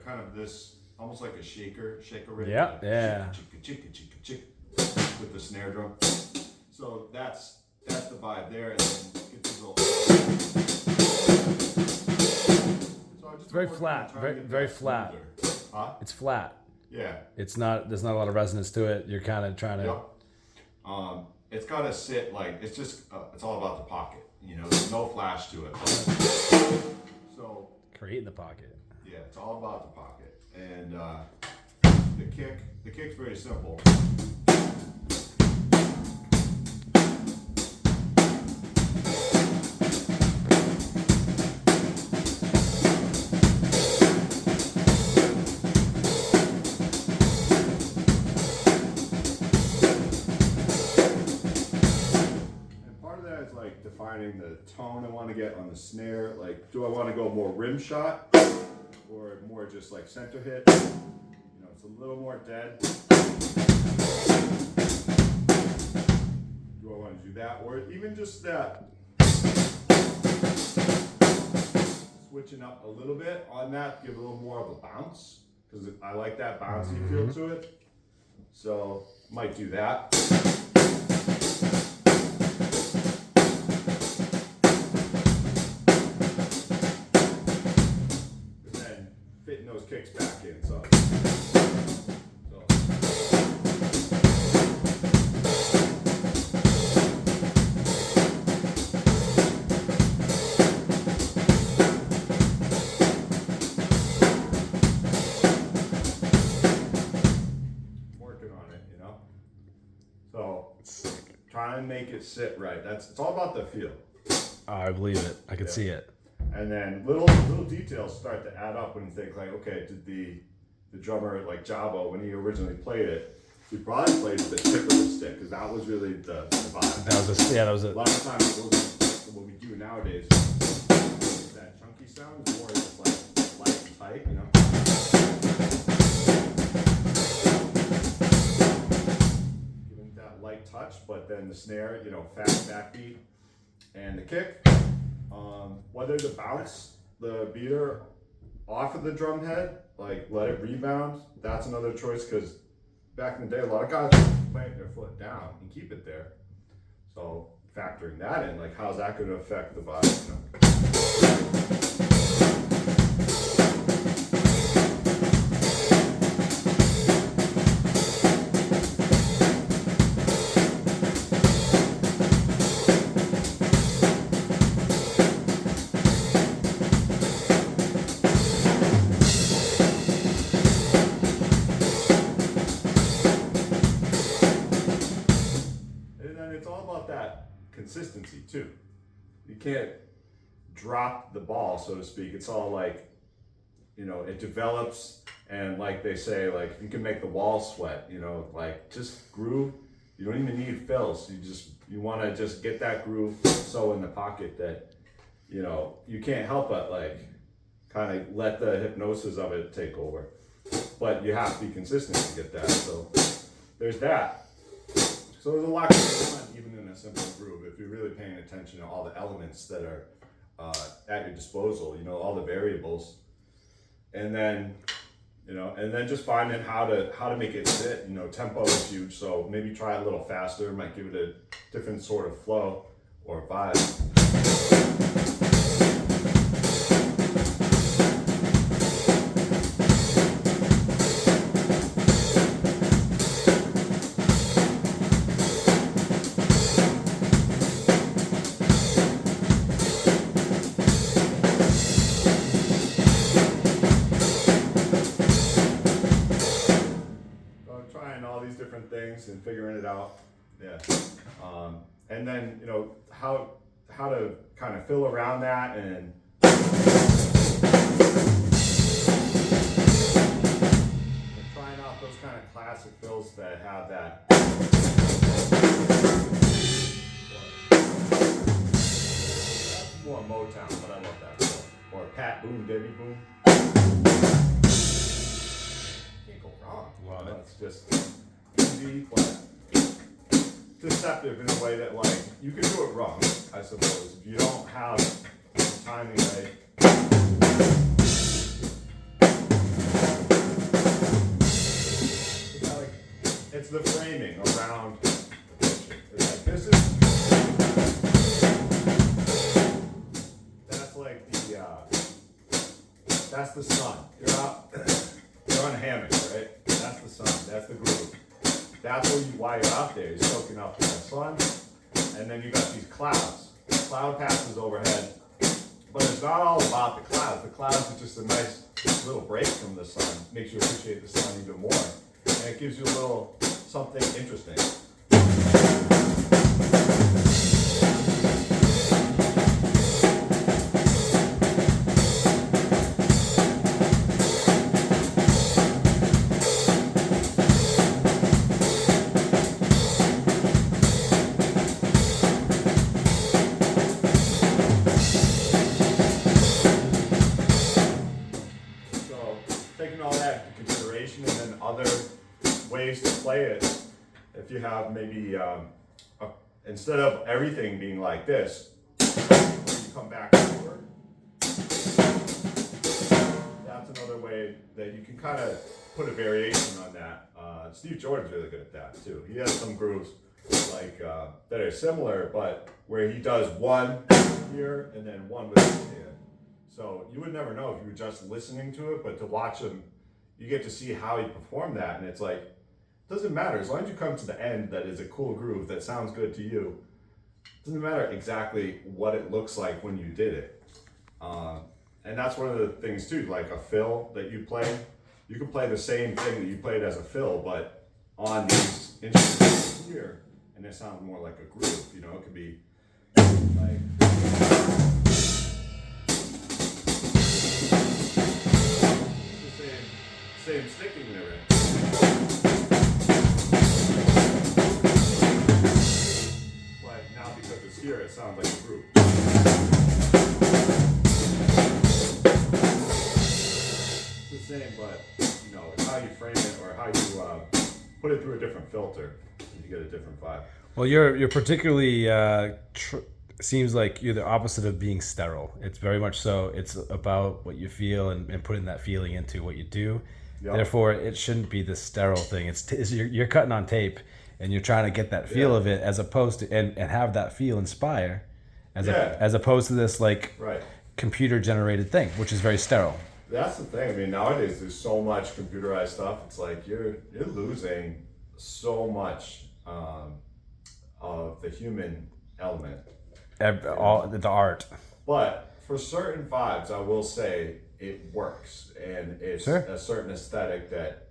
Kind of this, almost like a shaker rhythm. Yeah, yeah. Chicka, chicka, chicka, chicka, with the snare drum. So that's the vibe there, and then get these little. So It's very flat, very flat. Huh? It's flat. Yeah. It's not. There's not a lot of resonance to it. You're kind of trying to. Yep. It's gotta sit like it's just. It's all about the pocket. You know, there's no flash to it. So. Creating the pocket. Yeah, it's all about the pocket, and the kick's very simple. And part of that is like defining the tone I want to get on the snare. Like, do I want to go more rim shot? Or more just like center hit, you know, it's a little more dead. Do I want to do that? Or even just that, switching up a little bit on that, give a little more of a bounce, because I like that bouncy feel to it. So, might do that. Fitting those kicks back in, so. Working on it, you know. So try and make it sit right. It's all about the feel. Oh, I believe it. I can see it. And then little details start to add up when you think like, okay, did the drummer like Jabo, when he originally played it, he probably played the tip of the stick because that was really the vibe. That was a lot of times what we do nowadays. That chunky sound is more just like light and tight, you know. Giving that light touch, but then the snare, you know, fast backbeat, and the kick. Whether to bounce the beater off of the drum head, like let it rebound, that's another choice because back in the day, a lot of guys plant their foot down and keep it there. So factoring that in, like how's that going to affect the body? You know? Consistency too. You can't drop the ball, so to speak. It's all like, you know, it develops, and like they say, like you can make the wall sweat, you know, like just groove. You don't even need fills. You want to just get that groove so in the pocket that, you know, you can't help but like kind of let the hypnosis of it take over. But you have to be consistent to get that. So there's that. So there's a lot going on even in a simple groove if you're really paying attention to all the elements that are at your disposal, you know, all the variables. And then, you know, and then just finding how to make it fit. You know, tempo is huge, so maybe try a little faster, might give it a different sort of flow or vibe. Different things and figuring it out, yeah. And then, you know, how to kind of fill around that and trying out those kind of classic fills that have that. That's more Motown, but I love that. Or Pat Boom, Debbie Boom. just easy, but deceptive in a way that like you can do it wrong, I suppose. If you don't have the timing right. It's the framing around the picture. It's like this is that's like the that's the sun. You're on a hammock, right? That's the sun. That's the groove. That's why you're out there. You're soaking up the sun, and then you got these clouds. The cloud passes overhead, but it's not all about the clouds. The clouds are just a nice little break from the sun. Makes you appreciate the sun even more, and it gives you a little something interesting. Taking all that into consideration, and then other ways to play it, if you have maybe instead of everything being like this, you come back forward. That's another way that you can kind of put a variation on that. Steve Jordan's really good at that too. He has some grooves like that are similar, but where he does one here and then one with his hand. So you would never know if you were just listening to it, but to watch him, you get to see how he performed that, and it's like, it doesn't matter. As long as you come to the end that is a cool groove that sounds good to you, it doesn't matter exactly what it looks like when you did it. And that's one of the things too, like a fill that you play. You can play the same thing that you played as a fill, but on these instruments here, and it sounds more like a groove. You know, it could be like... same sticking there. But now because it's here, it sounds like a group. It's the same, but you know, it's how you frame it or how you put it through a different filter, and you get a different vibe. Well, you're particularly seems like you're the opposite of being sterile. It's very much so. It's about what you feel and putting that feeling into what you do. Yep. Therefore, it shouldn't be this sterile thing. You're cutting on tape, and you're trying to get that feel of it, as opposed to and have that feel inspire, as opposed to this like computer generated thing, which is very sterile. That's the thing. I mean, nowadays there's so much computerized stuff. It's like you're losing so much of the human element, all the art. But for certain vibes, I will say, it works, and it's a certain aesthetic that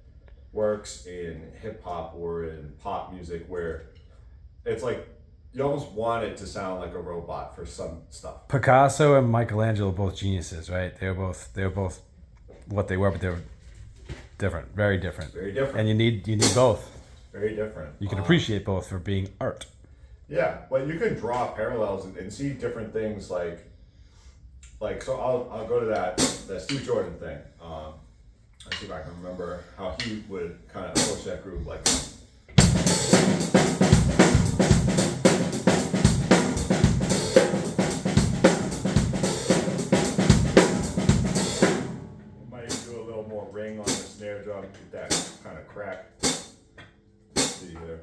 works in hip hop or in pop music, where it's like you almost want it to sound like a robot for some stuff. Picasso and Michelangelo are both geniuses, right? They were both what they were, but they were different, very different. Very different. And you need both. Very different. You can appreciate both for being art. Yeah, but you can draw parallels and see different things like so I'll go to that Steve Jordan thing. Let's see if I can remember how he would kind of approach that groove like that. You might even do a little more ring on the snare drum, get that kind of crack. Let's see here.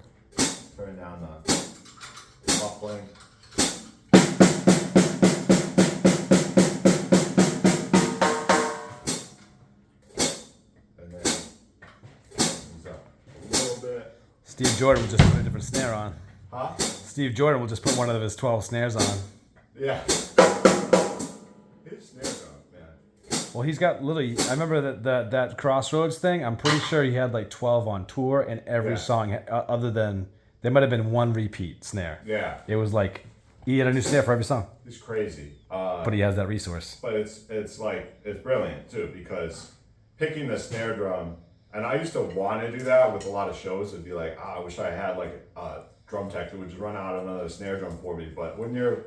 Turn down the muffling. Steve Jordan will just put a different snare on. Huh? Steve Jordan will just put one of his 12 snares on. Yeah. His snare drum, man. Well, he's got literally, I remember that Crossroads thing, I'm pretty sure he had like 12 on tour, and every song, other than, there might have been one repeat snare. Yeah. It was like, he had a new snare for every song. It's crazy. But he has that resource. But it's brilliant too, because picking the snare drum, and I used to want to do that with a lot of shows. It'd be like, I wish I had like a drum tech that would just run out another snare drum for me. But when you're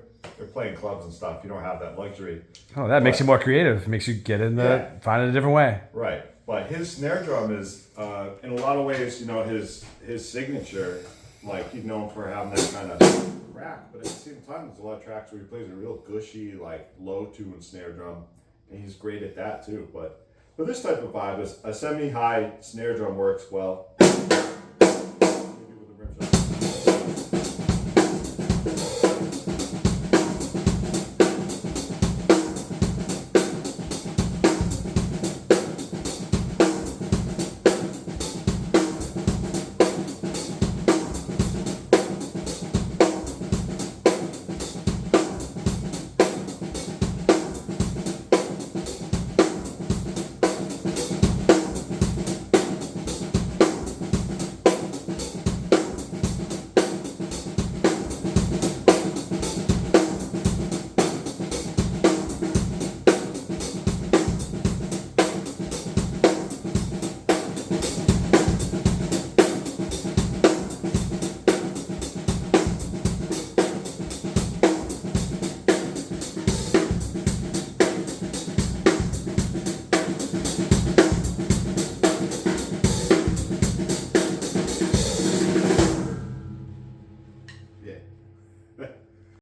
playing clubs and stuff, you don't have that luxury. Oh, that makes you more creative. It makes you get in find it a different way. Right. But his snare drum is, in a lot of ways, you know, his signature. Like he's known for having that kind of crack, but at the same time, there's a lot of tracks where he plays a real gushy, like low tune snare drum, and he's great at that too. But for this type of vibe, a semi-high snare drum works well.